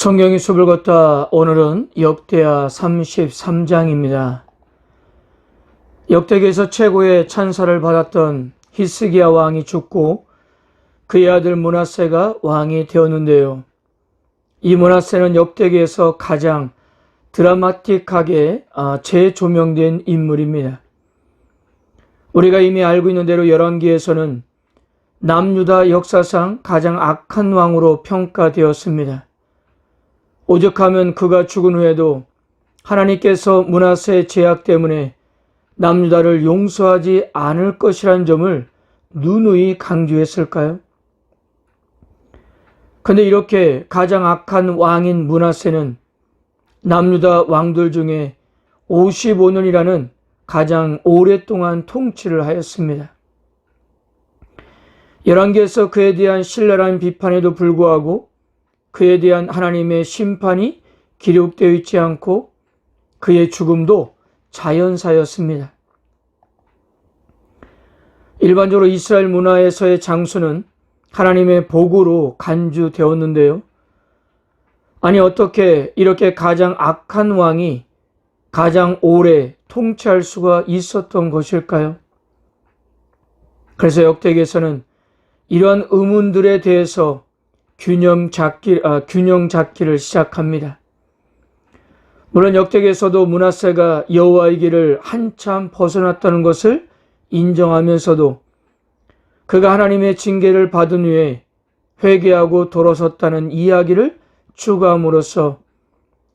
성경의 숲을 걷다. 오늘은 역대하 33장입니다. 역대기에서 최고의 찬사를 받았던 히스기야 왕이 죽고 그의 아들 므낫세가 왕이 되었는데요. 이 므낫세는 역대기에서 가장 드라마틱하게 재조명된 인물입니다. 우리가 이미 알고 있는 대로 열왕기에서는 남유다 역사상 가장 악한 왕으로 평가되었습니다. 오죽하면 그가 죽은 후에도 하나님께서 므낫세의 죄악 때문에 남유다를 용서하지 않을 것이라는 점을 누누이 강조했을까요? 근데 이렇게 가장 악한 왕인 므낫세는 남유다 왕들 중에 55년이라는 가장 오랫동안 통치를 하였습니다. 열왕기에서 그에 대한 신랄한 비판에도 불구하고 그에 대한 하나님의 심판이 기록되어 있지 않고 그의 죽음도 자연사였습니다. 일반적으로 이스라엘 문화에서의 장수는 하나님의 복으로 간주되었는데요. 아니 어떻게 이렇게 가장 악한 왕이 가장 오래 통치할 수가 있었던 것일까요? 그래서 역대기에서는 이러한 의문들에 대해서 균형 잡기를 시작합니다. 물론 역대기에서도 므낫세가 여호와의 길을 한참 벗어났다는 것을 인정하면서도 그가 하나님의 징계를 받은 후에 회개하고 돌아섰다는 이야기를 추가함으로써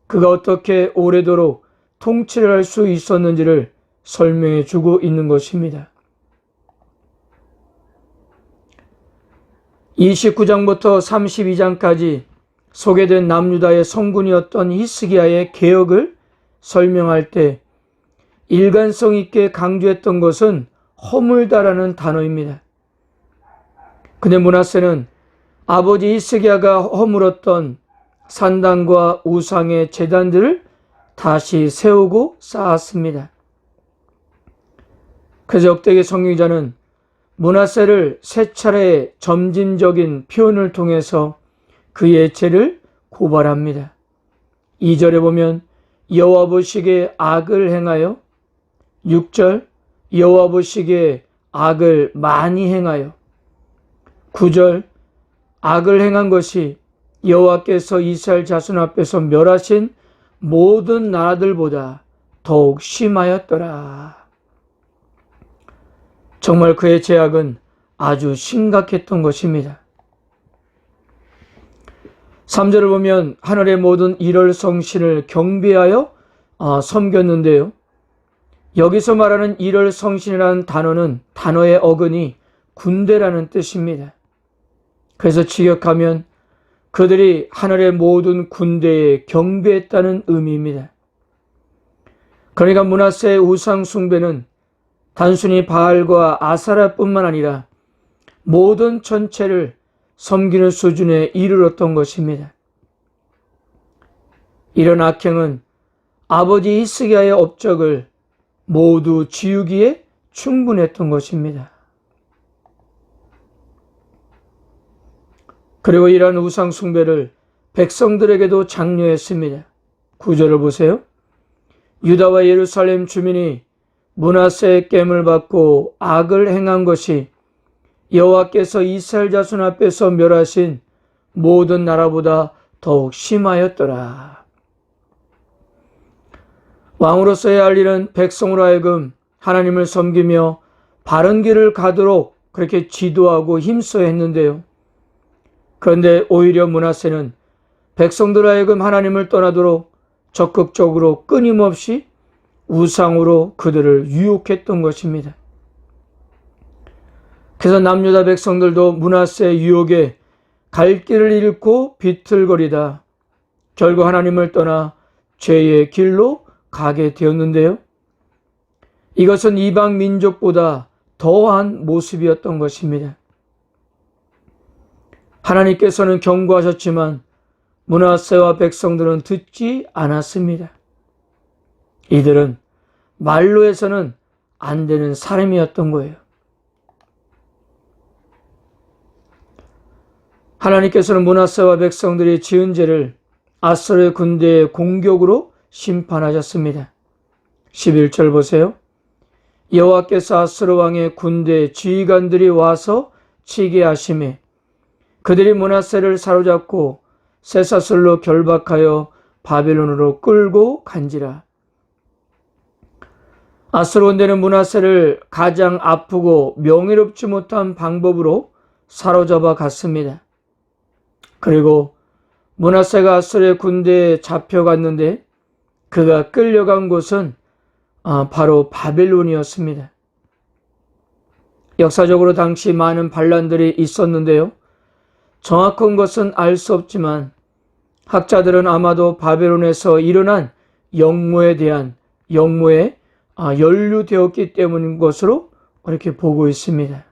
그가 어떻게 오래도록 통치를 할 수 있었는지를 설명해 주고 있는 것입니다. 29장부터 32장까지 소개된 남유다의 성군이었던 히스기야의 개혁을 설명할 때 일관성 있게 강조했던 것은 허물다라는 단어입니다. 근데 므낫세는 아버지 히스기야가 허물었던 산당과 우상의 제단들을 다시 세우고 쌓았습니다. 그래서 역대기 성경자는 므낫세를 세 차례의 점진적인 표현을 통해서 그의 죄를 고발합니다. 2절에 보면 여호와 보시기에 악을 행하여, 6절 여호와 보시기에 악을 많이 행하여, 9절 악을 행한 것이 여호와께서 이스라엘 자손 앞에서 멸하신 모든 나라들보다 더욱 심하였더라. 정말 그의 죄악은 아주 심각했던 것입니다. 3절을 보면 하늘의 모든 일월성신을 경배하여 섬겼는데요. 여기서 말하는 일월성신이라는 단어의 어근이 군대라는 뜻입니다. 그래서 직역하면 그들이 하늘의 모든 군대에 경배했다는 의미입니다. 그러니까 므낫세의 우상 숭배는 단순히 바알과 아사라뿐만 아니라 모든 전체를 섬기는 수준에 이르렀던 것입니다. 이런 악행은 아버지 히스기야의 업적을 모두 지우기에 충분했던 것입니다. 그리고 이러한 우상 숭배를 백성들에게도 장려했습니다. 9절을 보세요. 유다와 예루살렘 주민이 므낫세의 깸을 받고 악을 행한 것이 여호와께서 이스라엘 자손 앞에서 멸하신 모든 나라보다 더욱 심하였더라. 왕으로서 해야 할 일은 백성으로 하여금 하나님을 섬기며 바른 길을 가도록 그렇게 지도하고 힘써야 했는데요. 그런데 오히려 므낫세는 백성들로 하여금 하나님을 떠나도록 적극적으로 끊임없이 우상으로 그들을 유혹했던 것입니다. 그래서 남유다 백성들도 므낫세의 유혹에 갈 길을 잃고 비틀거리다 결국 하나님을 떠나 죄의 길로 가게 되었는데요. 이것은 이방 민족보다 더한 모습이었던 것입니다. 하나님께서는 경고하셨지만 므낫세와 백성들은 듣지 않았습니다. 이들은 말로 해서는 안 되는 사람이었던 거예요. 하나님께서는 므낫세와 백성들이 지은 죄를 아수르의 군대의 공격으로 심판하셨습니다. 11절 보세요. 여호와께서 아수르 왕의 군대 지휘관들이 와서 치게 하시매 그들이 므낫세를 사로잡고 쇠사슬로 결박하여 바벨론으로 끌고 간지라. 아수르 군대는 므낫세를 가장 아프고 명예롭지 못한 방법으로 사로잡아 갔습니다. 그리고 므낫세가 아수르의 군대에 잡혀갔는데 그가 끌려간 곳은 바로 바벨론이었습니다. 역사적으로 당시 많은 반란들이 있었는데요. 정확한 것은 알 수 없지만 학자들은 아마도 바벨론에서 일어난 영모에 연루되었기 때문인 것으로 이렇게 보고 있습니다.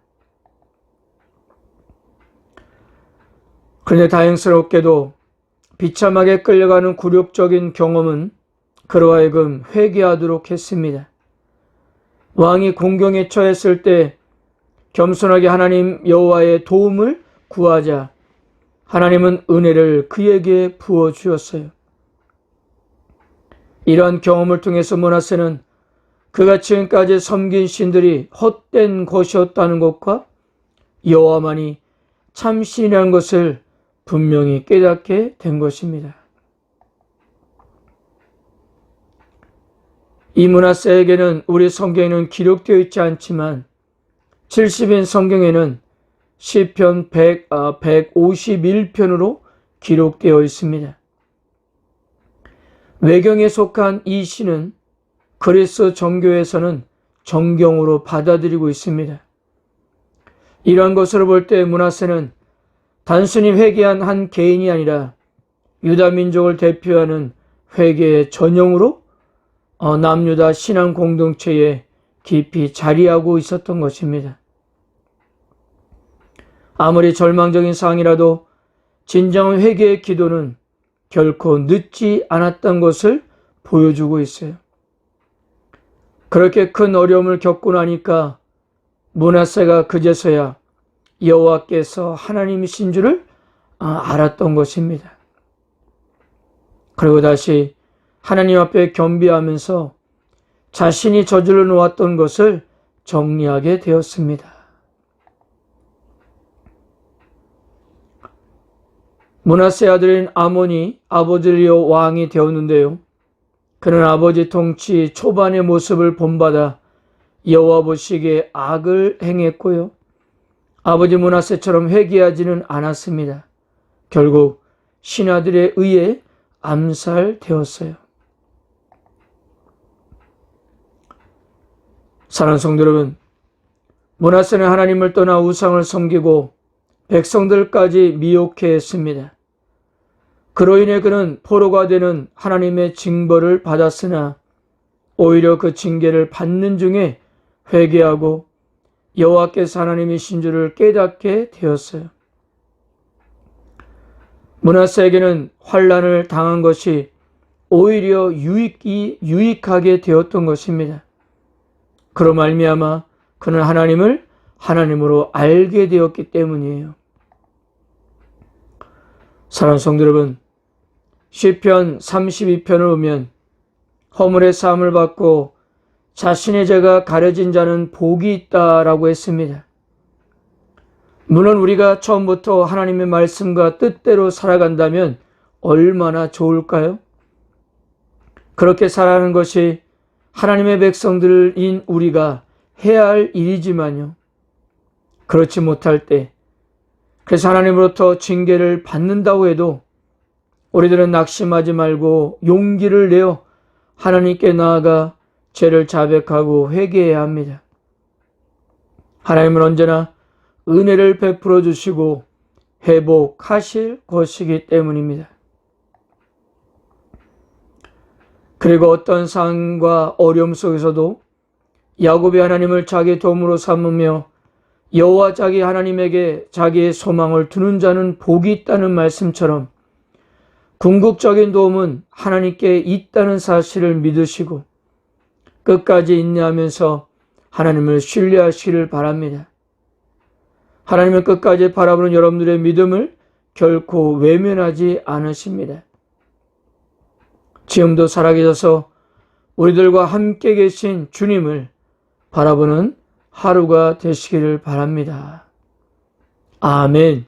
그런데 다행스럽게도 비참하게 끌려가는 굴욕적인 경험은 그로 하여금 회개하도록 했습니다. 왕이 공경에 처했을 때 겸손하게 하나님 여호와의 도움을 구하자 하나님은 은혜를 그에게 부어주었어요. 이러한 경험을 통해서 므낫세는 그가 지금까지 섬긴 신들이 헛된 것이었다는 것과 여호와만이 참 신이라는 것을 분명히 깨닫게 된 것입니다. 이 므낫세에게는 우리 성경에는 기록되어 있지 않지만 70인 성경에는 시편 151편으로 기록되어 있습니다. 외경에 속한 이 시는 그리스 정교에서는 정경으로 받아들이고 있습니다. 이러한 것으로 볼 때 므낫세는 단순히 회개한 한 개인이 아니라 유다 민족을 대표하는 회개의 전형으로 남유다 신앙 공동체에 깊이 자리하고 있었던 것입니다. 아무리 절망적인 상황이라도 진정한 회개의 기도는 결코 늦지 않았던 것을 보여주고 있어요. 그렇게 큰 어려움을 겪고 나니까 므낫세가 그제서야 여호와께서 하나님이신 줄을 알았던 것입니다. 그리고 다시 하나님 앞에 겸비하면서 자신이 저질러 놓았던 것을 정리하게 되었습니다. 므낫세의 아들인 아몬이 아버지를 이어 왕이 되었는데요. 그는 아버지 통치 초반의 모습을 본받아 여호와 보시기에 악을 행했고요. 아버지 므낫세처럼 회개하지는 않았습니다. 결국 신하들에 의해 암살되었어요. 사랑하는 성도 여러분, 므낫세는 하나님을 떠나 우상을 섬기고 백성들까지 미혹해 했습니다. 그로 인해 그는 포로가 되는 하나님의 징벌을 받았으나 오히려 그 징계를 받는 중에 회개하고 여호와께서 하나님이신 줄을 깨닫게 되었어요. 므낫세에게는 환난을 당한 것이 오히려 유익하게 되었던 것입니다. 그로 말미암아 그는 하나님을 하나님으로 알게 되었기 때문이에요. 사랑하는 성도 여러분, 시편 32편을 보면 허물의 사함을 받고 자신의 죄가 가려진 자는 복이 있다라고 했습니다. 물론 우리가 처음부터 하나님의 말씀과 뜻대로 살아간다면 얼마나 좋을까요? 그렇게 살아가는 것이 하나님의 백성들인 우리가 해야 할 일이지만요. 그렇지 못할 때, 그래서 하나님으로부터 징계를 받는다고 해도 우리들은 낙심하지 말고 용기를 내어 하나님께 나아가 죄를 자백하고 회개해야 합니다. 하나님은 언제나 은혜를 베풀어 주시고 회복하실 것이기 때문입니다. 그리고 어떤 상황과 어려움 속에서도 야곱이 하나님을 자기 도움으로 삼으며 여호와 자기 하나님에게 자기의 소망을 두는 자는 복이 있다는 말씀처럼 궁극적인 도움은 하나님께 있다는 사실을 믿으시고 끝까지 인내하면서 하나님을 신뢰하시기를 바랍니다. 하나님을 끝까지 바라보는 여러분들의 믿음을 결코 외면하지 않으십니다. 지금도 살아계셔서 우리들과 함께 계신 주님을 바라보는 하루가 되시기를 바랍니다. 아멘.